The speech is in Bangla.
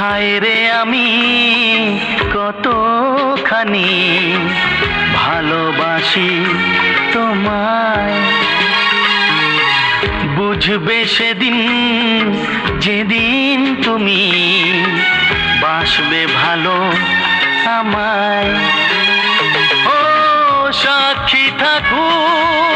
হায় রে আমি কতখানি ভালোবাসি তোমায়, বুঝবে সেদিন যেদিন তুমি বাসবে ভালো আমায়। ও সাক্ষী থাকুক